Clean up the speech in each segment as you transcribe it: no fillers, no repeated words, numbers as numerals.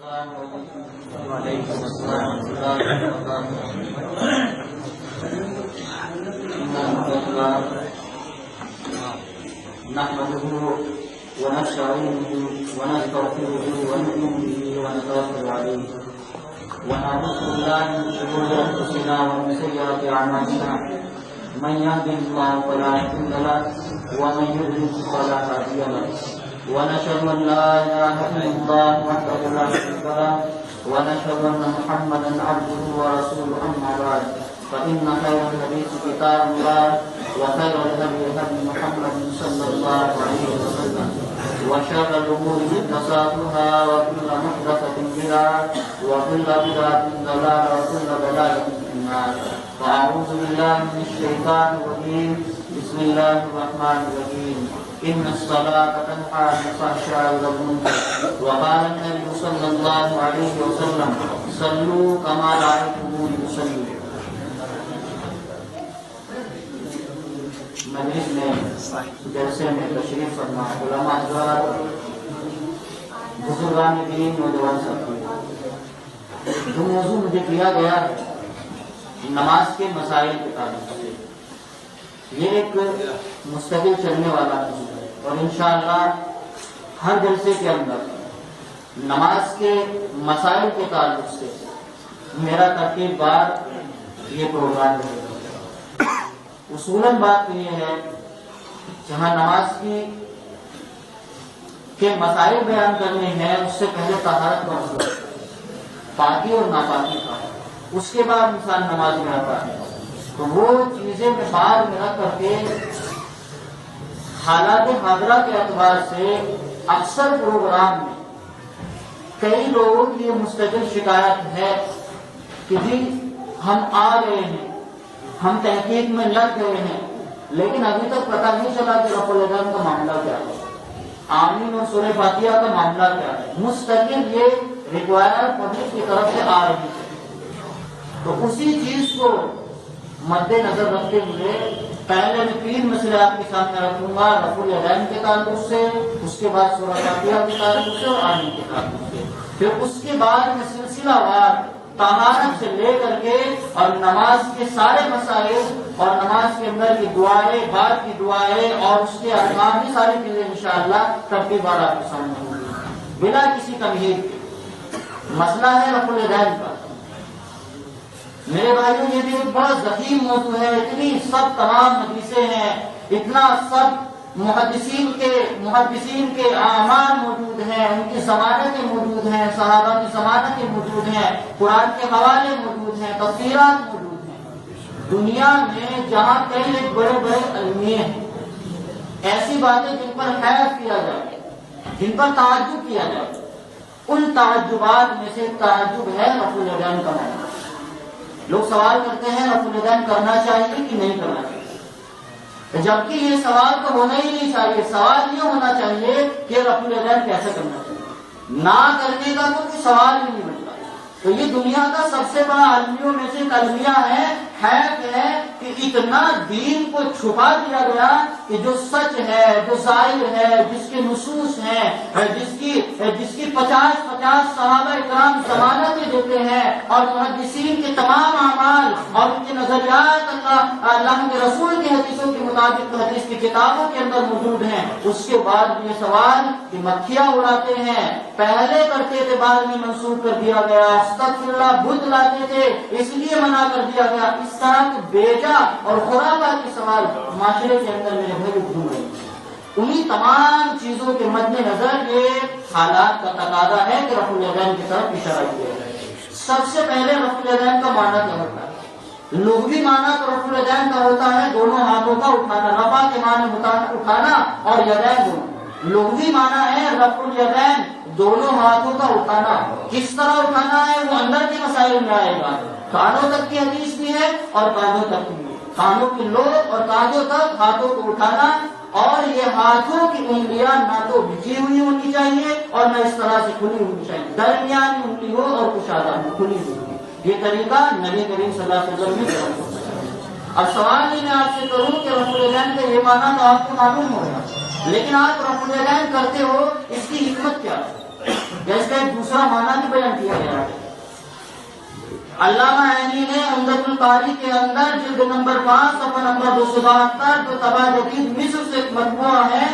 وعلیکم السلام نحمده ونستعينه ونستغفره ونؤمن به ونتوكل عليه ونعوذ بالله من شرور انفسنا ومن سيئات اعمالنا من يهده الله فلا مضل له ومن يضلل فلا هادي له ونشهد ان لا اله الا الله وحده لا شريك له ونشهد ان محمدا عبده ورسوله اما بعد فان خير الحديث كتاب الله وخير الهدي هدي محمد صلى الله عليه وسلم وشر الامور محدثاتها وكل محدثه بدعه وكل بدعه ضلاله وكل ضلاله في النار فاعوذ بالله من الشيطان الرجيم بسم الله الرحمن الرحيم ان الصلاه تنهى عن الفحشاء والمنكر وقال النبي صلى الله عليه وسلم صلوا كما رايتموني اصلي. مجلس میں جلسے میں تشریف فرما علماء حضرات بزرگان دین نوجوان ساتھی، جو موضوع مجھے دیا گیا ہے نماز کے مسائل کے تعلق سے، یہ ایک مستقل چلنے والا موضوع ہے اور انشاءاللہ ہر جلسے کے اندر نماز کے مسائل کے تعلق سے میرا ترتیب بار یہ پروگرام ہے. اصولاً بات تو یہ ہے جہاں نماز کے مسائل بیان کرنے ہیں اس سے پہلے طہارت کا مسئلہ، پاکی اور ناپاکی کا، اس کے بعد انسان نماز میں آتا ہے. تو وہ چیزیں میں بعد میں رکھ کر کے حالات حاضرہ کے اعتبار سے اکثر پروگرام میں کئی لوگوں کی یہ مستقل شکایت ہے کہ جی ہم آ گئے ہیں، ہم تحقیق میں لگ گئے ہیں، لیکن ابھی تک پتہ نہیں چلا کہ رفع الیدین کا معاملہ کیا ہے، آمین اور سورہ فاتحہ کا معاملہ کیا ہے. مستقل یہ ریکوائرمنٹ پبلک کی طرف سے آ رہی ہے. تو اسی چیز کو مد نظر رکھتے ہوئے پہلے میں 3 مسئلے آپ کے سامنے رکھوں گا، رفع الیدین کے تعلق سے، اس کے بعد سورہ فاتحہ کے تعلق سے اور آمین کے تعلق سے. پھر اس کے بعد میں سلسلہ وار طہارت سے لے کر کے اور نماز کے سارے مسائل اور نماز کے اندر کی دعائیں، بعد کی دعائیں اور اس کے ارکان کی ساری چیزیں انشاءاللہ ترتیب بار آپ کے سامنے ہوں گی بلا کسی تمہید کے. مسئلہ ہے رفع الیدین کا. میرے بھائیوں یہ بھی ایک بڑا ضخیم موضوع ہے. اتنی سب تمام حدیثیں ہیں، اتنا سب محدثین کے اعمال موجود ہیں، ان کی ضمانتیں موجود ہیں، صحابہ کی ضمانتیں موجود ہیں، قرآن کے حوالے موجود ہیں، تفسیرات موجود ہیں. دنیا میں جہاں کئی ایک بڑے بڑے المیے ہیں، ایسی باتیں جن پر حیرت کیا جائے، جن پر تعجب کیا جائے، ان تعجبات میں سے تعجب ہے رفع الیدین کا معاملہ. لوگ سوال کرتے ہیں رفع الیدین کرنا چاہیے کہ نہیں کرنا چاہیے، جبکہ یہ سوال تو ہونا ہی نہیں چاہیے. سوال یہ ہونا چاہیے کہ رفع الیدین کیسے کرنا چاہیے. نہ کرنے کا تو کوئی سوال ہی نہیں بنتا. تو یہ دنیا کا سب سے بڑا المیوں میں سے ایک المیہ ہے. حیرت ہے کہ اتنا دین کو چھپا دیا گیا کہ جو سچ ہے، جو ظاہر ہے، جس کے نصوص ہیں، جس کی 50 صحابہ اکرام ضمانتیں دیتے ہیں اور محدثین کے تمام اعمال اور ان کے نظریات اللہ کے رسول کی حدیثوں کے مطابق حدیث کی کتابوں کے اندر موجود ہیں. اس کے بعد یہ سوال کہ مکھیاں اڑاتے ہیں، پہلے کرتے تھے بعد میں منسوخ کر دیا گیا، استغفر اللہ بت لاتے تھے اس لیے منع کر دیا گیا. اس طرح کے بیجا اور خرافات کے سوال معاشرے کے اندر میرے بھائی گھوم رہے ہیں. انہی تمام چیزوں کے مد نظر یہ حالات کا تقاضا ہے کہ رفع الیدین کی طرف اشارہ کیا جائے. سب سے پہلے رفع الیدین کا معنی کیا ہوتا ہے؟ لغوی معنی تو رفع الیدین کا ہوتا ہے دونوں ہاتھوں کا اٹھانا. رفع کے معنی اٹھانا اور یدین دونوں. لغوی معنی ہے رفع الیدین دونوں ہاتھوں کا اٹھانا. کس طرح اٹھانا ہے وہ اندر کے مسائل میں آئے گا. کانوں تک کی حدیث بھی ہے اور کانوں تک بھی ہے. کانوں کی لوگ اور کانوں تک ہاتھوں کو اٹھانا، اور یہ ہاتھوں کی انگلیاں نہ تو بچھی ہوئی ہونی چاہیے اور نہ اس طرح سے کھلی ہونی چاہیے، درمیانی انگلی ہو اور کشادہ ہو، کھلی ہوئی. یہ طریقہ نبی کریم صلی اللہ علیہ وسلم نے بیان فرمایا. اب سوال یہ میں آپ سے کروں کہ رفع الیدین کا یہ معنی تو آپ کو معلوم ہوگا، لیکن آپ رفع الیدین کرتے ہو، اس کی حکمت کیا ہے؟ یا اس کا ایک دوسرا معنی بھی بیان کیا گیا ہے۔ علامہ عینی نے عمدۃ القاری کے اندر جلد نمبر 5 صفحہ نمبر 272 جو طبع جدید مصر سے ایک مطبوعہ ہے،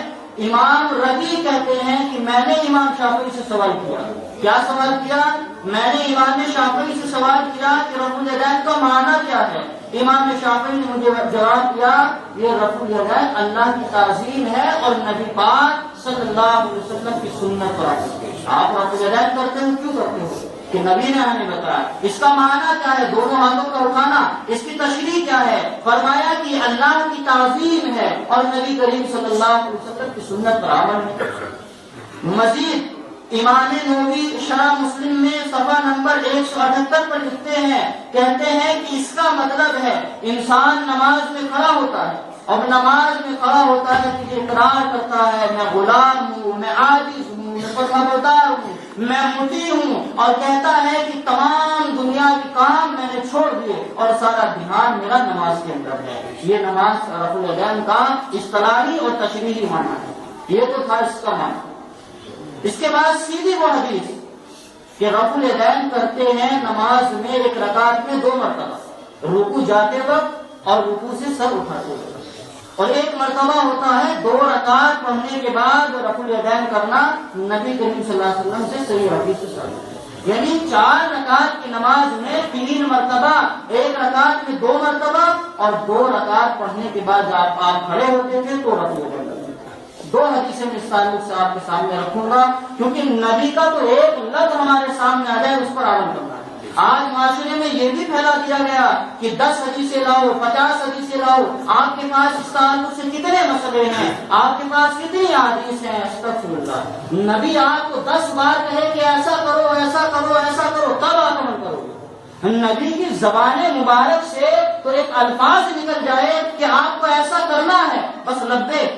امام ربیع کہتے ہیں کہ میں نے امام شافعی سے سوال کیا۔ کیا سوال کیا؟ میں نے امام شافعی سے سوال کیا کہ رفع الیدین کا معنی کیا ہے؟ امام شافعی نے مجھے جواب دیا یہ رفع الیدین اللہ کی تعظیم ہے اور نبی پاک صلی اللہ علیہ وسلم کی سنت پر آتے ہیں۔ آپ رفع الیدین کرتے ہو، کیوں کرتے ہو؟ کہ نبی نے ہمیں بتایا۔ اس کا معنی کیا ہے؟ دونوں ہاتھوں کا اٹھانا۔ اس کی تشریح کیا ہے؟ فرمایا کہ اللہ کی تعظیم ہے اور نبی کریم صلی اللہ علیہ وسلم کی سنت پر عمل ہے۔ مزید امام نووی شرح مسلم میں صفحہ نمبر 178 پر لکھتے ہیں، کہتے ہیں کہ اس کا مطلب ہے انسان نماز میں کھڑا ہوتا ہے، اور نماز میں کھڑا ہوتا ہے کہ اقرار کرتا ہے میں غلام ہوں، میں عاجز ہوں، میں فرمانبردار ہوں، میں مطیع ہوں، اور کہتا ہے کہ تمام دنیا کے کام میں نے چھوڑ دیے اور سارا دھیان میرا نماز کے اندر ہے۔ یہ نماز رفع الیدین کا اصطلاحی اور تشریحی معنی ہے۔ یہ تو تھا اس کا معنی۔ اس کے بعد سیدھی وہ حدیث کہ رفع الیدین کرتے ہیں نماز میں ایک رکعت میں 2 مرتبہ، رکوع جاتے وقت اور رکوع سے سر اٹھاتے وقت، اور ایک مرتبہ ہوتا ہے 2 رکعت پڑھنے کے بعد رفع الیدین کرنا، نبی کریم صلی اللہ علیہ وسلم سے صحیح حدیث سے ثابت ہے۔ یعنی 4 رکعت کی نماز میں 3 مرتبہ، ایک رکعت میں 2 مرتبہ، اور 2 رکعت پڑھنے کے بعد جب آپ کھڑے ہوتے تھے تو رفع الیدین کرتے تھے۔ 2 حدیثیں میں اس تعلق سے آپ کے سامنے رکھوں گا، کیونکہ نبی کا تو ایک لفظ ہمارے سامنے آ جائے اس پر عمل کرنا ہے۔ آج معاشرے میں یہ بھی پھیلا دیا گیا کہ 10 حدیثیں لاؤ، 50 حدیثیں لاؤ، آپ کے پاس اس تعلق سے کتنے مسئلے ہیں، آپ کے پاس کتنی حدیث ہیں؟ استغفر اللہ۔ نبی آپ کو 10 بار کہے کہ ایسا کرو، ایسا کرو، ایسا کرو، تب آپ عمل کرو گے۔ نبی کی زبان مبارک سے تو ایک الفاظ نکل جائے کہ آپ کو ایسا کرنا ہے، بس لبیک،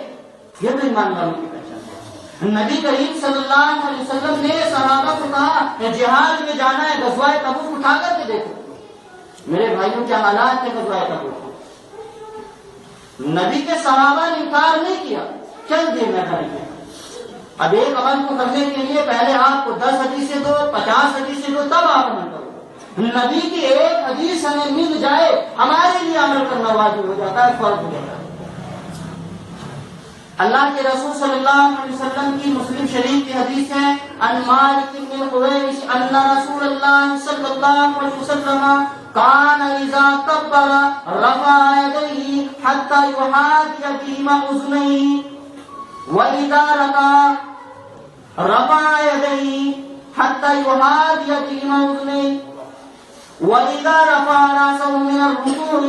یہ تو ایمان والوں کی پہچان ہے۔ نبی کریم صلی اللہ علیہ وسلم نے صحابہ کو کہا کہ جہاد میں جانا ہے، غزوہ تبوک اٹھا کر کے دیکھو میرے بھائیوں کیا حالات تھے غزوہ تبوک۔ نبی کے صحابہ نے انکار نہیں کیا، چل دیے میدان میں۔ اب ایک عمل کو کرنے کے لیے پہلے آپ کو 10 حدیثیں دو، 50 حدیثیں دو، تب آپ عمل کرو۔ نبی کی ایک حدیث ہمیں مل جائے، ہمارے لیے عمل کرنا واجب ہو جاتا ہے، فرض ہو جاتا ہے۔ اللہ کے رسول صلی اللہ علیہ وسلم کی مسلم شریف کی حدیث ہے، ان مالک بن حویرث ان رسول اللہ صلی اللہ علیہ وسلم کان اذا کبر رفع یدیہ حتی یحاذی بہما اذنیہ، واذا رکع رفع یدیہ حتی یحاذی بہما اذنیہ، واذا رفع رأسہ من الرکوع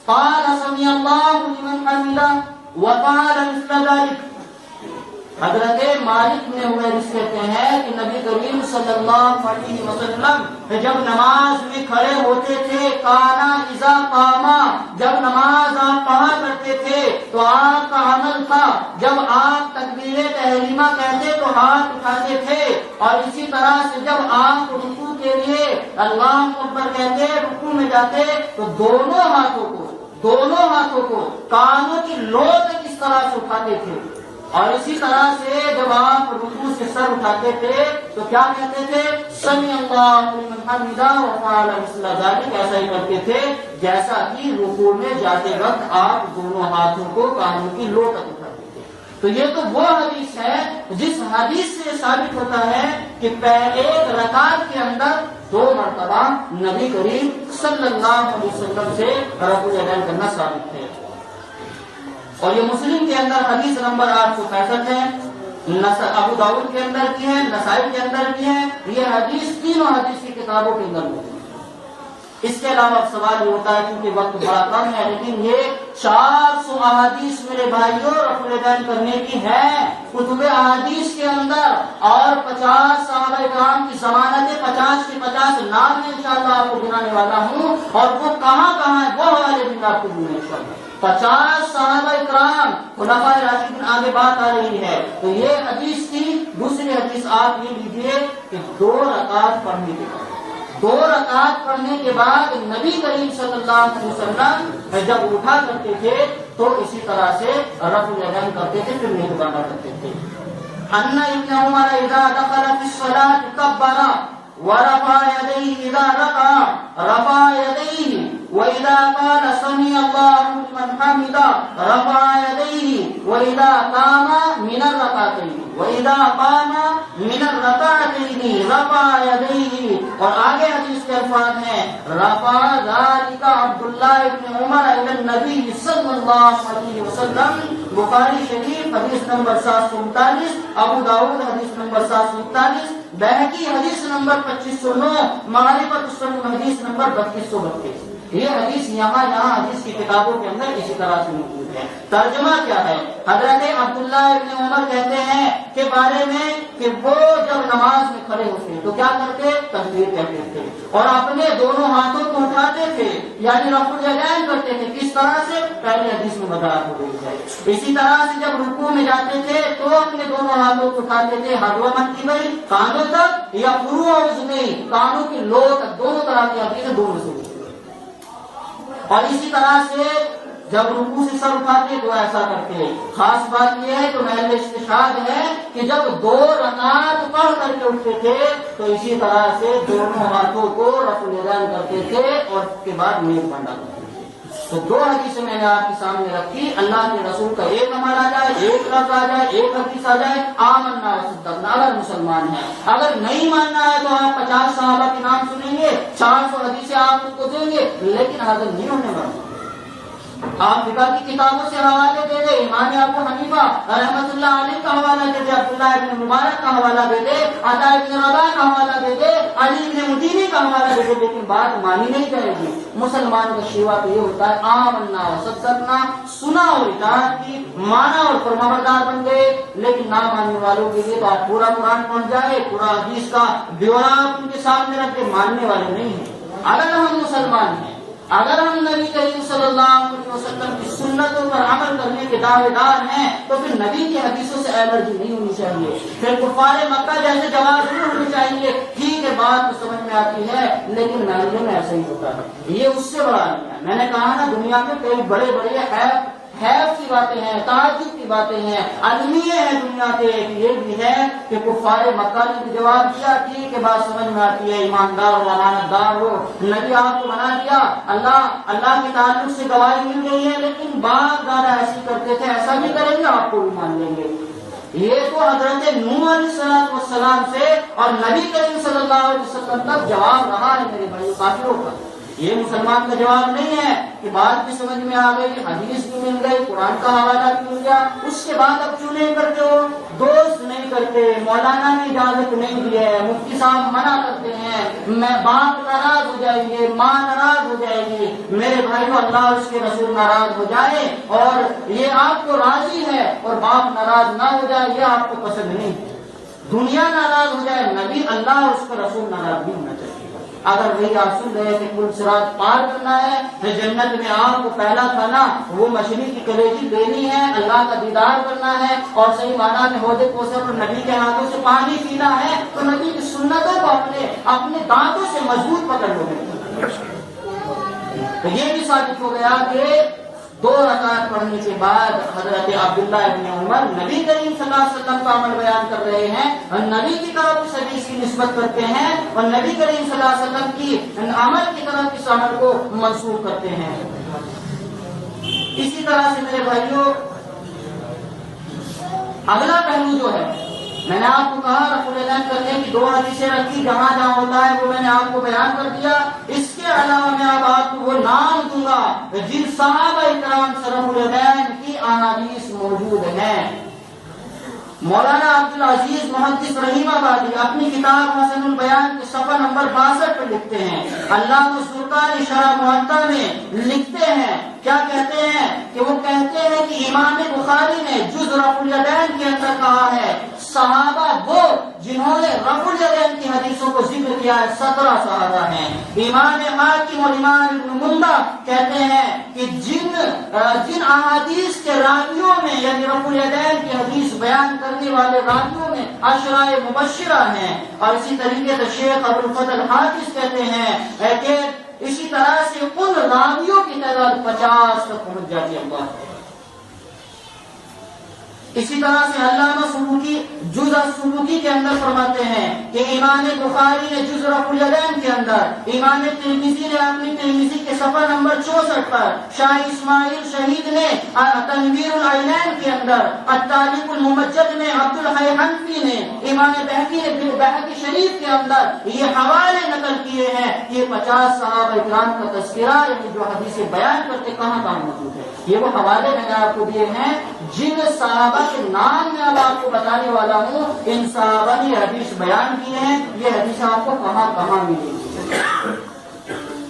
قال سمع اللہ لمن حمدہ وقال مثل ذلك۔ حضرت مالک نے حویرث کہتے ہیں کہ نبی کریم صلی اللہ علیہ وسلم جب نماز میں کھڑے ہوتے تھے، کانا اذا قاما، جب نماز آپ پڑھا کرتے تھے تو آپ کا عمل تھا جب آپ تکبیر تحریمہ کہتے تو ہاتھ اٹھاتے تھے، اور اسی طرح سے جب آپ رکوع کے لیے اللہ اکبر کہتے، رکوع میں جاتے تو دونوں ہاتھوں کو کانوں کی لو تک اس طرح سے اٹھاتے تھے، اور اسی طرح سے جب آپ رکوع سے سر اٹھاتے تھے تو کیا کہتے تھے؟ سمع اللہ لمن حمدہ وقال مثل ذلك، ایسا ہی کرتے تھے جیسا کہ رکوع میں جاتے وقت آپ دونوں ہاتھوں کو کانوں کی لو تک اٹھاتے تھے۔ تو یہ تو وہ حدیث ہے جس حدیث سے ثابت ہوتا ہے کہ ایک رکعت کے اندر 2 مرتبہ نبی کریم صلی اللہ علیہ وسلم سے رفع الیدین کرنا ثابت ہے۔ اور یہ مسلم کے اندر حدیث نمبر 865 ہے، ابو داؤد کے اندر بھی ہے، نسائی کے اندر بھی ہے، یہ حدیث تینوں حدیث کی کتابوں کے اندر بھی ہے۔ اس کے علاوہ سوال یہ ہوتا ہے کیونکہ وقت بڑا کم ہے، لیکن یہ 400 احادیث میرے بھائیوں رفع الیدین کرنے کی ہے کتب احادیث کے اندر، اور 50 صحابہ کرام کی ضمانتیں 50 کے 50 نام میں انشاءاللہ آپ کو گنانے والا ہوں، اور وہ کہاں کہاں ہے وہ حوالے بھی آپ کو دوں گا انشاءاللہ۔ 50 صحابہ کرام خلفائے راشدین، آگے بات آ رہی ہے۔ تو یہ حدیث تھی۔ دوسری حدیث آپ یہ لیجیے کہ 2 رکعت پڑھنے کے بعد، 2 رکعت پڑھنے کے بعد نبی کریم صلی اللہ علیہ وسلم جب اٹھا کرتے تھے تو اسی طرح سے رفع الیدین کرتے تھے، پھر نہیں دوبارہ کرتے تھے۔ ان ابن عمر اذا دخل في الصلاة كبر ورفع يديه اذا رفع يديه واذا قال سمع الله لمن حمده رفع يديه واذا قام من الركعتين رفع يديه. اور آگے حدیث کے الفاظ ہیں رفع ذلك عبداللہ ابن عمر الى النبی صلی اللہ علیہ وسلم. بخاری شریف حدیث نمبر 739، ابو داؤد حدیث نمبر 741، بہقی حدیث نمبر 2509، معرفت السنن حدیث نمبر 3232. یہ حدیث یہاں حدیث کی کتابوں کے اندر اسی طرح سے موجود ہے. ترجمہ کیا ہے؟ حضرت عبداللہ ابن عمر کہتے ہیں کہ بارے میں کہ وہ جب نماز میں کھڑے ہوتے تو کیا کرتے؟ تکبیر کہتے تھے اور اپنے دونوں ہاتھوں کو اٹھاتے تھے، یعنی رفع الیدین کرتے تھے. کس طرح سے؟ پہلے حدیث میں وضاحت ہو گئی ہے. اسی طرح سے جب رکوع میں جاتے تھے تو اپنے دونوں ہاتھوں کو اٹھاتے تھے حذو منکبیہ، کانوں تک، یا فروع اذنیہ، کانوں کی لو تک. دونوں طرح کی حدیث دونوں سے. اور اسی طرح سے جب رکوع سے سر اٹھاتے تو ایسا کرتے. خاص بات یہ ہے کہ محل استشہاد ہے کہ جب 2 رکعات پڑھ کر کے اٹھتے تھے تو اسی طرح سے دونوں ہاتھوں کو رفع الیدین کرتے تھے اور اس کے بعد نیک بندہ کرتے تھے. تو 2 حدیثیں میں نے آپ کے سامنے رکھی. اللہ کے رسول کا ایک عمل آ جائے، ایک لفظ آ جائے، ایک حدیث آ جائے، آمنا وصدقنا اگر مسلمان ہے. اگر نہیں ماننا ہے تو آپ 50 صحابہ کے نام سنیں گے، 400 حدیثیں آپ کو دیں گے، لیکن حاضر نہیں ہونے والا. آپ فقہ کی کتابوں سے حوالے دے دے، امام ابو حنیفہ رحمۃ اللہ علیہ کا حوالہ دے دے، عبداللہ ابن مبارک کا حوالہ دے دے، عطا ابن رباح کا حوالہ دے دے، علی ابن مدینی کا حوالہ دے دے، لیکن بات مانی نہیں جائے گی. مسلمان کا شیوا تو یہ ہوتا ہے آمنا وصدقنا، سنا اور اطاعت کی، مانا اور فرمانبردار بن گئے. لیکن نہ ماننے والوں کے لیے تو آپ پورا قرآن پڑھ جائے، پورا حدیث کا بیورا آپ ان کے سامنے رکھ کے ماننے والے نہیں ہیں. اگر ہم مسلمان ہیں، اگر ہم نبی کریم صلی اللہ علیہ وسلم کی سنتوں پر عمل کرنے کے دعوے دار ہیں تو پھر نبی کی حدیثوں سے الرجی نہیں ہونی چاہیے. پھر کفار مکہ جیسے جواب نہیں ہونے چاہیے. ٹھیک ہے، بات تو سمجھ میں آتی ہے، لیکن معاملے میں ایسا ہی ہوتا ہے. یہ اس سے بڑا نہیں ہے. میں نے کہا نا، دنیا میں کئی بڑے بڑے حیف کی باتیں ہیں، تعجب کی باتیں ہیں، المیہ ہیں دنیا کے. یہ بھی ہے کہ کفار مکہ نے جواب دیا، ٹھیک ہے، بات سمجھ میں آتی ہے، ایماندار ہو، امانت دار ہو، نبی آپ کو بنا دیا، اللہ کے تعلق سے گواہی مل گئی ہے، لیکن باپ دادا ایسی کرتے تھے، ایسا بھی کریں گے، آپ کو بھی مان لیں گے. یہ تو حضرت نوح علیہ السلام سے اور نبی کریم صلی اللہ علیہ وسلم تک جواب رہا ہے میرے بھائی کافروں کا. یہ مسلمان کا جواب نہیں ہے کہ بات بھی سمجھ میں آ گئی، حدیث بھی مل گئی، قرآن کا حوالہ بھی مل گیا، اس کے بعد اب کیوں نہیں کرتے ہو؟ دوست نہیں کرتے، مولانا نے اجازت نہیں دی ہے، مفتی صاحب منع کرتے ہیں، میں باپ ناراض ہو جائیں گے، ماں ناراض ہو جائے گی. میرے بھائی کو اللہ اور اس کے رسول ناراض ہو جائے اور یہ آپ کو راضی ہے اور باپ ناراض نہ ہو جائے، یہ آپ کو پسند نہیں. دنیا ناراض ہو جائے، نبی اللہ اور اس کا رسول ناراض نہیں ہونا چاہیے. اگر وہی آپ سن رہے کہ پل صراط پار کرنا ہے، پھر جنت میں آپ کو پہلا کھانا وہ مچھلی کی کلیجی لینی ہے، اللہ کا دیدار کرنا ہے اور صحیح معنی میں عہدے کوثر پر نبی کے ہاتھوں سے پانی پینا ہے، تو نبی کی سنتوں کو اپنے دانتوں سے مضبوط پکڑ لو گے. تو یہ بھی ثابت ہو گیا کہ 2 رکعت پڑھنے کے بعد حضرت عبداللہ ابن عمر نبی کریم صلی اللہ علیہ وسلم کا عمل بیان کر رہے ہیں اور نبی کی طرف اس حدیث کی نسبت کرتے ہیں اور نبی کریم صلی اللہ علیہ وسلم کی عمل کی طرف اس عمل کو منسوخ کرتے ہیں. اسی طرح سے میرے بھائیوں، اگلا پہلو جو ہے، میں نے آپ کو کہا رفع الیدین کرنے کی 2 حدیثیں رکھی، جہاں جہاں ہوتا ہے وہ میں نے آپ کو بیان کر دیا. اس کے علاوہ میں اب آپ کو وہ نام دوں گا جن صحابہ اکرام سے رفع الیدین کی احادیث موجود ہیں. مولانا عبدالعزیز محدث رحیم آبادی اپنی کتاب حسن البیان کے صفحہ نمبر 62 پر لکھتے ہیں، علامہ سلطانی شرح محطہ میں لکھتے ہیں، کیا کہتے ہیں کہ وہ کہتے ہیں کہ امام بخاری نے جز رفع الیدین کے اندر کہا ہے صحابہ وہ جنہوں نے رفع الیدین کی حدیثوں کو ذکر کیا ہے 17 صحابہ ہیں. امام حاکم اور امام ابن مندہ کہتے ہیں کہ جن احادیث کے راویوں میں، یعنی رفع الیدین کی حدیث بیان کرنے والے راویوں میں عشرہ مبشرہ ہیں. اور اسی طریقے سے شیخ ابو الفضل حافظ کہتے ہیں کہ اسی طرح سے ان راویوں کی تعداد 50 تک پہنچ جاتی ہے. اللہ اسی طرح سے علامہ سلوکی جز السلوکی کے اندر فرماتے ہیں کہ امام بخاری نے جز رفع الیدین کے اندر، امام ترمذی نے اپنی ترمذی کے صفحہ نمبر 64 پر، شاہ اسماعیل شہید نے تنویر العینین کے اندر، التاریخ الممجد میں عبد الحی حنفی نے، امام بہقی نے بہقی شریف کے اندر یہ حوالے نقل کیے ہیں۔ یہ 50 صحابہ کرام کا تذکرہ یعنی جو حدیث بیان کرتے کہاں کہاں موجود ہے، یہ وہ حوالے میں نے آپ کو دیے ہیں جن صحابہ کے نام میں اب آپ کو بتانے والا ہوں۔ ان صحابہ نے حدیث بیان کیے ہیں، یہ حدیث آپ کو کہاں کہاں ملے گی۔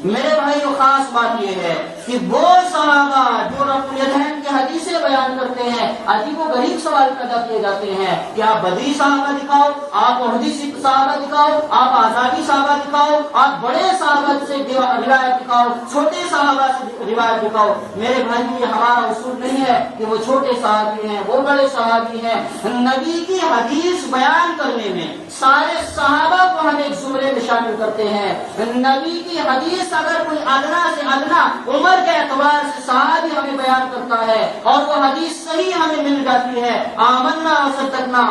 میرے بھائیو خاص بات یہ ہے کہ وہ صحابہ جو رفع الیدین کی حدیثیں بیان کرتے ہیں، عجیب و غریب سوال پیدا کیے جاتے ہیں کہ آپ بدری صحابہ دکھاؤ، آپ احدی صحابہ دکھاؤ، آپ آزادی صحابہ دکھاؤ، آپ بڑے صحابہ سے روایت دکھاؤ، چھوٹے صحابہ سے روایت دکھاؤ۔ میرے بھائی یہ ہمارا اصول نہیں ہے کہ وہ چھوٹے صحابی ہیں وہ بڑے صحابی ہیں۔ نبی کی حدیث بیان کرنے میں سارے صحابہ کو ہم ایک زمرے میں شامل کرتے ہیں۔ نبی کی حدیث اگر کوئی ادنا سے ادنا عمر کے اعتبار سے صحابی ہمیں بیان کرتا ہے اور وہ حدیث صحیح ہمیں مل جاتی ہے، آمنا و صدقنا،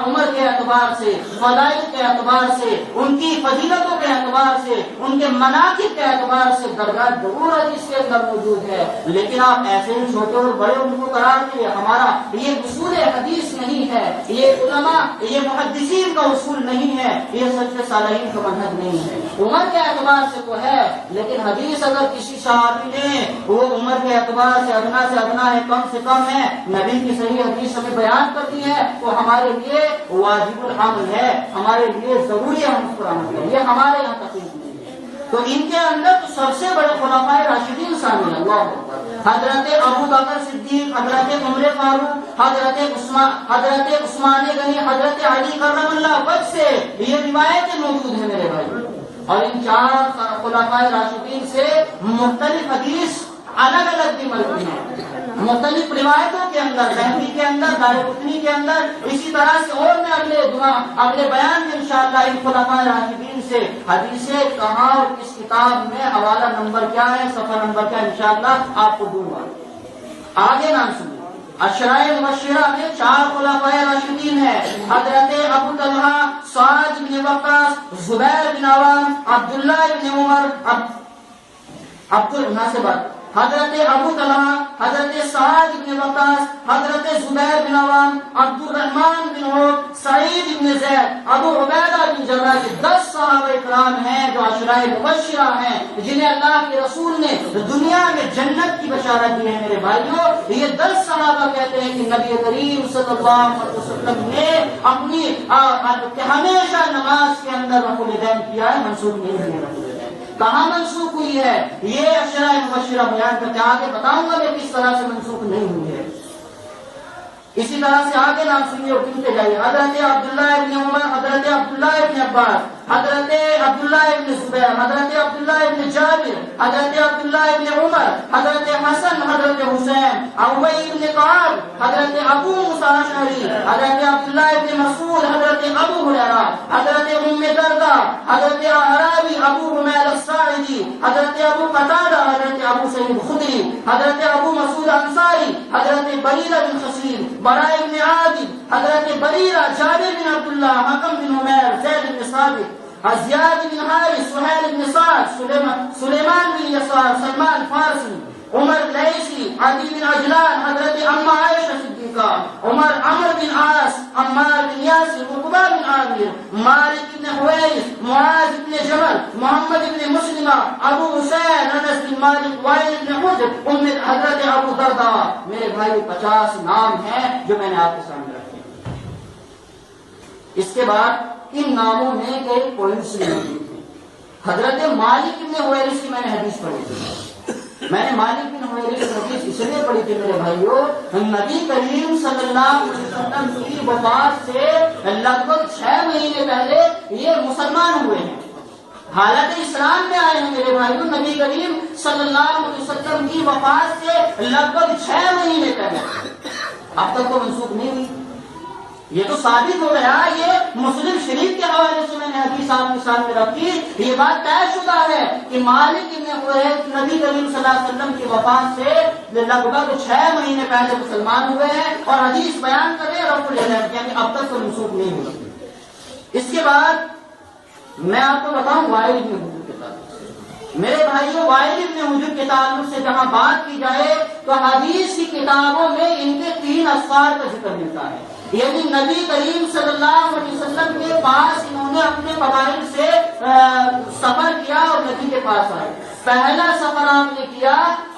عمر کے اعتبار سے، فضائل کے اعتبار سے، ان کی فضیلتوں کے اعتبار سے، ان کے مناقب کے اعتبار سے درجہ ضرور حدیث کے اندر موجود ہے، لیکن آپ ایسے ہی چھوٹے اور بڑے ان کو قرار دیے۔ ہمارا یہ اصول حدیث نہیں ہے، یہ علماء یہ محدثین کا اصول نہیں ہے، یہ سلف صالحین کا منہج نہیں ہے۔ عمر کے اعتبار سے تو ہے، لیکن حدیث اگر کسی صحابی نے وہ عمر کے اعتبار سے ادنا ہے، کم سے کم ہے، نبی کی صحیح حدیث ہمیں بیان کرتی ہے تو ہمارے لیے واجب العمل ہے، ہمارے لیے ضروری ہے ہم اس پر عمل کریں، یہ ہمارے یہاں تقریب نہیں ہے۔ تو ان کے اندر تو سب سے بڑے خلفائے راشدین شامل ہیں، اللہ اکبر، حضرت ابو بکر صدیق، حضرت عمر فاروق، حضرت عثمان غنی، حضرت علی کرم اللہ وجہ سے یہ روایتیں موجود ہیں میرے بھائی۔ اور ان 4 خلفائے راشدین سے مختلف حدیث الگ الگ بھی مروی ہیں، مختلف روایتوں کے اندر، بہقی کے اندر، دارقطنی کے اندر، اسی طرح سے اور میں اگلے بیان میں انشاءاللہ ان خلفائے راشدین سے حدیثیں کہاں اور کس کتاب میں، حوالہ نمبر کیا ہے، صفحہ نمبر کیا، انشاءاللہ آپ کو دوں گا۔ آگے نام سنیں، عشرۂ مبشرہ میں 4 خلفائے راشدین ہیں، حضرت ابو طلحہ، سعد بن وقاص، زبیر بن عوام، عبداللہ بن عمر، حضرت ابو طلحہ، حضرت سعد بن وقاص، حضرت زبیر بن عوام، عبد الرحمن بن عوف، سعید بن زید، ابو عبیدہ بن جراح، 10 صحابہ کرام ہیں جو عشرۂ مبشرہ ہیں، جنہیں اللہ کے رسول نے دنیا میں جنت کی بشارت دی ہے۔ میرے بھائیوں یہ 10 صحابہ کہتے ہیں کہ نبی کریم صلی اللہ علیہ وسلم نے اپنی ہمیشہ نماز کے اندر رفع الیدین کیا ہے، منسوخ نہیں ہے۔ رفع الیدین کہاں منسوخ ہوئی ہے؟ یہ عشرۂ مبشرہ بیان کرتے آگے بتاؤں گا میں کس طرح سے منسوخ نہیں ہوئی ہے۔ اسی طرح سے آگے نام سنیے اور سنتے جائیے، حضرت عبداللہ ابن عمر، حضرت عبداللہ ابن عباس، حضرت عبداللہ ابن زبیر، حضرت عبداللہ ابن جابر، حضرت عبداللہ ابن عمر، حضرت حسن، حضرت حسین، ابی ابن کعب، حضرت ابو موسیٰ اشعری، حضرت عبداللہ ابن مسعود، حضرت ابو ہریرہ، حضرت ام دردہ، حضرت اعرابی ابو حمیل الساعدی، حضرت ابو قتادہ، حضرت ابو سعید خدری، حضرت ابو مسعود انصاری، حضرت بریرہ بن خصیب، براء بن عازب، حضرت بریرہ، جابر بن عبداللہ، حکم بن عمیر، زید بن ثابت، زیاد بن حارث، سہیل بن سعد، سلیمان بن یسار، سلمان فارسی، عمر قریشی، عدی بن عجلان، حضرت اما عائشہ صدیقہ، عمر بن عاص، عمار بن یاسر، عقبہ بن عامر، مالک بن حویرث، معاذ بن جبل، محمد بن مسلمہ، ابو حسین، انس بن مالک، وائل بن حجر، حضرت ابو دردہ۔ میرے بھائی 50 نام ہیں جو میں نے آپ کے سامنے رکھے۔ اس کے بعد ان ناموں میں کئی پوائنٹس موجود ہیں۔ حضرت مالک بن حویرث کی میں نے حدیث پڑھی تھی، میں نے مالک بن حویرث حدیث اس لیے پڑھی تھی میرے بھائیوں، نبی کریم صلی اللہ علیہ وسلم کی وفات سے لگ بھگ 6 مہینے پہلے یہ مسلمان ہوئے ہیں، حالت اسلام میں آئے ہیں میرے بھائیوں۔ نبی کریم صلی اللہ علیہ وسلم کی وفات سے لگ بھگ 6 مہینے پہلے، اب تک تو منسوخ نہیں ہوئی۔ یہ تو ثابت ہو گیا، یہ مسلم شریف کے حوالے سے میں نے حدیث آپ کے سامنے رکھی، یہ بات طے شدہ ہے کہ مالک ابن حویرث نبی کریم صلی اللہ علیہ وسلم کی وفات سے لگ بھگ 6 مہینے پہلے مسلمان ہوئے ہیں، اور حدیث بیان کر رہے ہیں رفع الیدین، یعنی اب تک تو منسوخ نہیں ہوئی۔ اس کے بعد میں آپ کو بتاؤں وائل ابن حجر کے تعلق سے، میرے بھائیوں وائل ابن حجر کے تعلق سے جہاں بات کی جائے تو حدیث کی کتابوں میں ان کے 3 اسفار کا ذکر ملتا ہے، یعنی نبی کریم صلی اللہ علیہ وسلم کے پاس انہوں نے اپنے قبائل سے سفر کیا اور نبی کے پاس آئے۔ پہلا سفر آپ نے کیا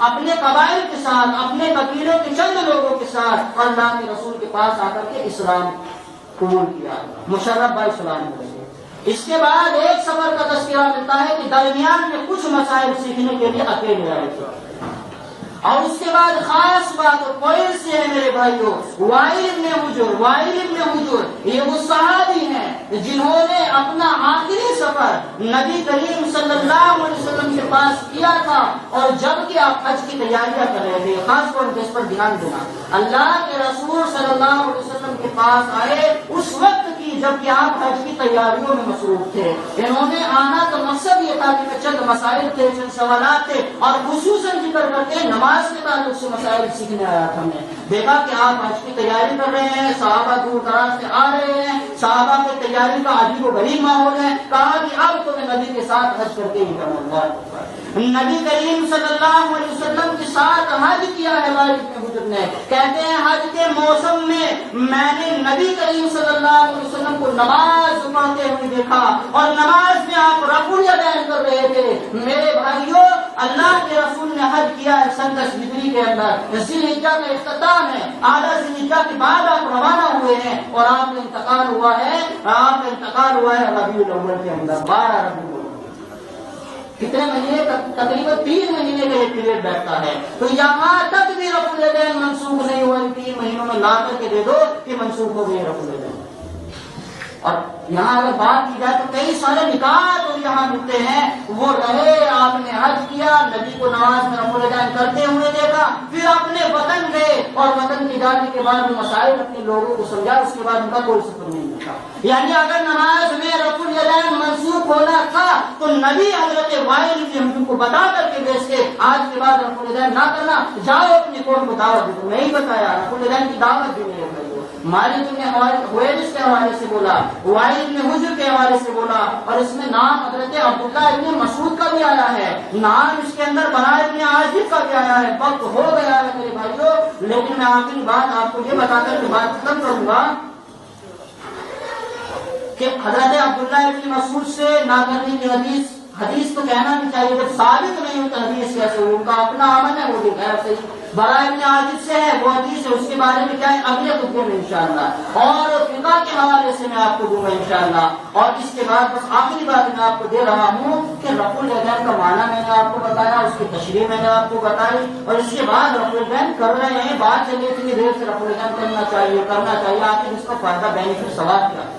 اپنے قبائل کے ساتھ، اپنے قبیلوں کے چند لوگوں کے ساتھ، اور اللہ کے رسول کے پاس آ کر کے اسلام قبول کیا، مشرف با اسلام ہوئے۔ اس کے بعد ایک سفر کا تذکرہ ملتا ہے کہ درمیان میں کچھ مسائل سیکھنے کے لیے اکیلے آئے تھے، اور اس کے بعد خاص بات کوئی سے ہے میرے بھائیوں، وائل ابن حجر یہ وہ صحابی ہیں جنہوں نے اپنا آخری سفر نبی کریم صلی اللہ علیہ وسلم کے پاس کیا تھا، اور جب کہ آپ حج کی تیاریاں کر رہے تھے، خاص طور پر اس پر دھیان دینا، اللہ کے رسول صلی اللہ علیہ وسلم کے پاس آئے اس وقت کی جب کہ آپ حج کی تیاریوں میں مصروف تھے۔ انہوں نے آنا تو مقصد یہ تھا کہ میں چند مسائل تھے، چند سوالات تھے، اور خصوصاً ذکر کرتے نماز کے تعلق سے مسائل سیکھنے آیا تھا۔ میں دیکھا کہ آپ حج کی تیاری کر رہے ہیں، صحابہ دور دراز سے آ رہے ہیں، صحابہ کی تیاری کا عجیب و غریب ماحول ہے، کہا کہ اب تو میں نبی کے ساتھ حج کر کے ہی کروں گا۔ نبی کریم صلی اللہ علیہ وسلم کے ساتھ حج کیا ہے وائل ابن حجر نے، کہتے ہیں حج کے موسم میں میں نے نبی کریم صلی اللہ علیہ وسلم کو نماز پڑھتے ہوئے دیکھا، اور نماز میں آپ رفع الیدین کر رہے تھے۔ میرے بھائیوں اللہ کے رسول نے حج کیا ہے سن 10 ہجری کے اندر، ذی الحجہ کا اختتام ہے، آدھا ذی الحجہ کے بعد آپ روانہ ہوئے ہیں، اور آپ کا انتقال ہوا ہے ربیع الاول کے اندر، 12 ربیع الاول۔ کتنے مہینے؟ تقریباً 3 مہینے کا یہ پیریڈ بیٹھتا ہے، تو یہاں تک بھی رفع الیدین منسوخ نہیں ہوا، ان 3 مہینوں میں لا کر کے دے دو کہ منسوخ ہو گئی رفع الیدین۔ اور یہاں اگر بات کی جائے تو کئی سارے نکات اور یہاں ملتے ہیں، وہ رہے آپ نے حج کیا، نبی کو نماز میں رفع الیدین کرتے ہوئے دیکھا، پھر اپنے وطن گئے، اور وطن کے جانے کے بعد وہ مسائل اپنے لوگوں کو سمجھا، اس کے بعد ان کا کوئی سفر نہیں تھا۔ یعنی اگر نماز میں رفع الیدین منسوخ ہونا تھا تو نبی حضرت وائل ابن حجر کو بتا کر کے بھیجتے، آج کے بعد رفع الیدین نہ کرنا، جاؤ اپنی قوم کو دعوت دو۔ نہیں بتایا، رفع الیدین کی دعوت بھی نہیں ہے۔ مالک ابن حویرث کے حوالے سے بولا، وائل ابن حجر کے حوالے سے بولا، اور اس میں نام حضرت عبداللہ ابن مسعود کا بھی آیا ہے، نام اس کے اندر براء ابن عازب کا بھی آیا ہے۔ وقت ہو گیا ہے میرے بھائیوں، لیکن میں آخری بات آپ کو یہ بتا کر کے بات ختم کروں گا کہ حضرت عبداللہ ابن مسعود سے نہ کرنے کی حدیث تو کہنا نہیں چاہیے، جب ثابت نہیں ہوتا حدیث کیسے ہوئی، ان کا اپنا عمل ہے، وہ بھی غیر صحیح۔ براء ابن عازب سے ہے وہ حدیث ہے، اس کے بارے میں کیا ہے اگلے خطبے میں انشاءاللہ، اور فقہ کے حوالے سے میں آپ کو دوں گا انشاءاللہ۔ اور اس کے بعد بس آخری بات میں آپ کو دے رہا ہوں کہ رفع الیدین کا معنی میں نے آپ کو بتایا، اس کی تشریح میں نے آپ کو بتائی، اور اس کے بعد رفع الیدین کر رہے ہیں، بات چلیے اتنی دیر سے رفع الیدین کرنا چاہیے، آخر اس کا فائدہ بینیفٹ ثواب کیا ہے؟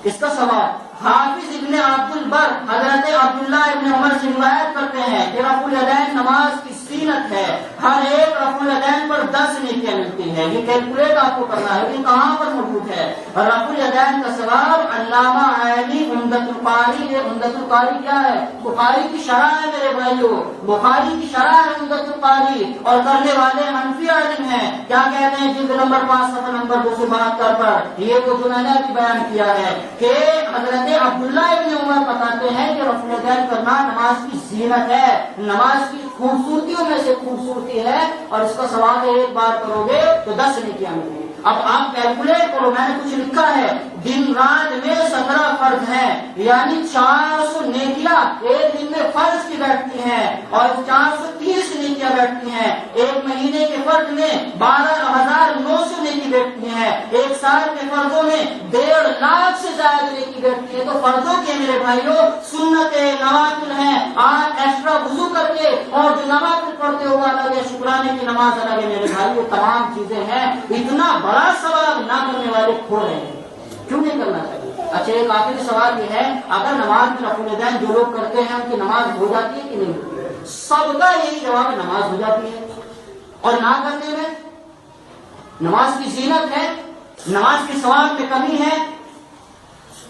اس کا سوال حافظ ابن عبد البر حضرت عبداللہ ابن عمر سے روایت کرتے ہیں کہ رفع الیدین نماز کی زینت ہے، ہر ایک رفع الیدین پر 10 نیکیاں ملتی ہیں۔ یہ کیلکولیٹ آپ کو کرنا ہے، لیکن کہاں پر موجود ہے رفع الیدین کا ثواب؟ علامہ عینی عمدۃ القاری، یہ عمدۃ القاری کیا ہے؟ بخاری کی شرح ہے میرے بھائیوں، بخاری کی شرح ہے عمدۃ القاری، اور کرنے والے حنفی عالم ہیں۔ کیا کہتے ہیں جلد نمبر 5 صفحہ نمبر 272 پر؟ یہ تو جو میں نے بیان کیا ہے کہ حضرت عبداللہ ابن عمر بتاتے ہیں کہ رفع الیدین کرنا نماز کی زینت ہے، نماز کی خوبصورتیوں میں سے خوبصورتی ہے، اور اس کا ثواب ایک بار کرو گے تو 10 نیکیاں ملیں گی۔ اب آپ کیلکولیٹ کرو، میں نے کچھ لکھا ہے، دن رات میں 17 فرض ہیں، یعنی 400 نیکیاں ایک دن میں فرض کی بیٹھتی ہیں، اور 430 نیکیاں بیٹھتی ہیں۔ ایک مہینے کے فرض میں 12,900 نیکی بیٹھتی ہیں، ایک سال کے فرضوں میں 1.5 لاکھ سے زیادہ نیکی بیٹھتی ہے۔ تو فرضوں کے میرے بھائیوں سنت نوافل ہیں، آپ ایکسٹرا وضو کر کے، اور جو نوافل پڑھتے ہوا الگ ہے، شکرانے کی نماز الگ ہے میرے بھائیوں، تمام چیزیں ہیں۔ اتنا بڑا ثواب نہ کرنے والے کھو رہے ہیں، کیوں نہیں کرنا چاہیے؟ اچھا ایک آخری سوال یہ ہے، اگر نماز میں رفع الیدین جو لوگ کرتے ہیں ان کی نماز ہو جاتی ہے کہ نہیں ہوتی ہے؟ سب کا یہی جواب، نماز ہو جاتی ہے، اور نہ کرنے میں نماز کی زینت ہے، نماز کی ثواب میں کمی ہے؟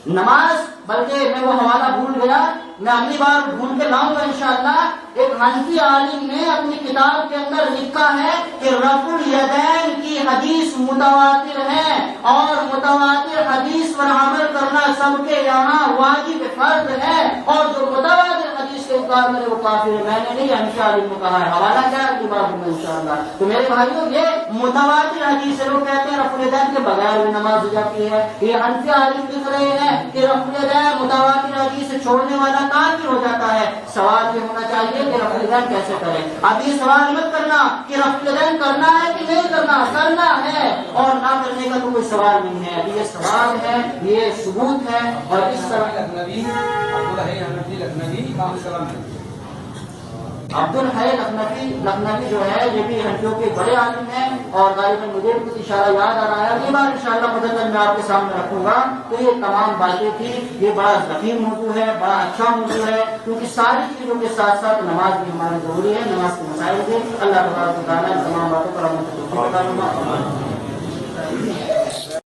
نماز، بلکہ میں وہ حوالہ بھول گیا، میں اگلی بار ڈھونڈ کے لاؤں گا انشاءاللہ۔ ایک حنفی عالم نے اپنی کتاب کے اندر لکھا ہے کہ رفع الیدین کی حدیث متواتر ہے، اور متواتر حدیث پر عمل کرنا سب کے یہاں واجب فرض ہے، اور جو متواتر حدیث کے انکار کرے وہ کافر ہے۔ میں نے نہیں، حنفی عالم نے کہا ہے، حوالہ کیا ہے اگلی بار دوں گا انشاءاللہ۔ تو میرے بھائیوں، یہ متواتر حدیث ہے، لوگ کہتے ہیں رفع الیدین کے بغیر بھی نماز ہو جاتی ہے۔ یہ حنفی عالم لکھ رہے ہیں کہ رفع الیدین متواتر حدیث سے چھوڑنے والا کافر ہو جاتا ہے۔ سوال یہ ہونا چاہیے کہ رفع الیدین کیسے کریں؟ اب یہ سوال مت کرنا کہ رفع الیدین کرنا ہے کہ نہیں کرنا، کرنا ہے، اور نہ کرنے کا تو کوئی سوال نہیں ہے۔ ابھی یہ سوال ہے، یہ ثبوت ہے، اور اس طرح عبد الحی لکھنوی جو ہے یہ بھی حنفیوں کے بڑے عالم ہیں، اور غالباً مجھے بھی کچھ اشارہ یاد آ رہا ہے، اگلی بار انشاءاللہ مدلل میں آپ کے سامنے رکھوں گا۔ تو یہ تمام باتیں تھی، یہ بڑا ذخیم موضوع ہے، بڑا اچھا موضوع ہے، کیونکہ ساری چیزوں کے ساتھ ساتھ نماز بھی ہماری ضروری ہے، نماز کے مسائل بھی۔ اللہ تبارک و تعالیٰ تمام باتوں پر ہم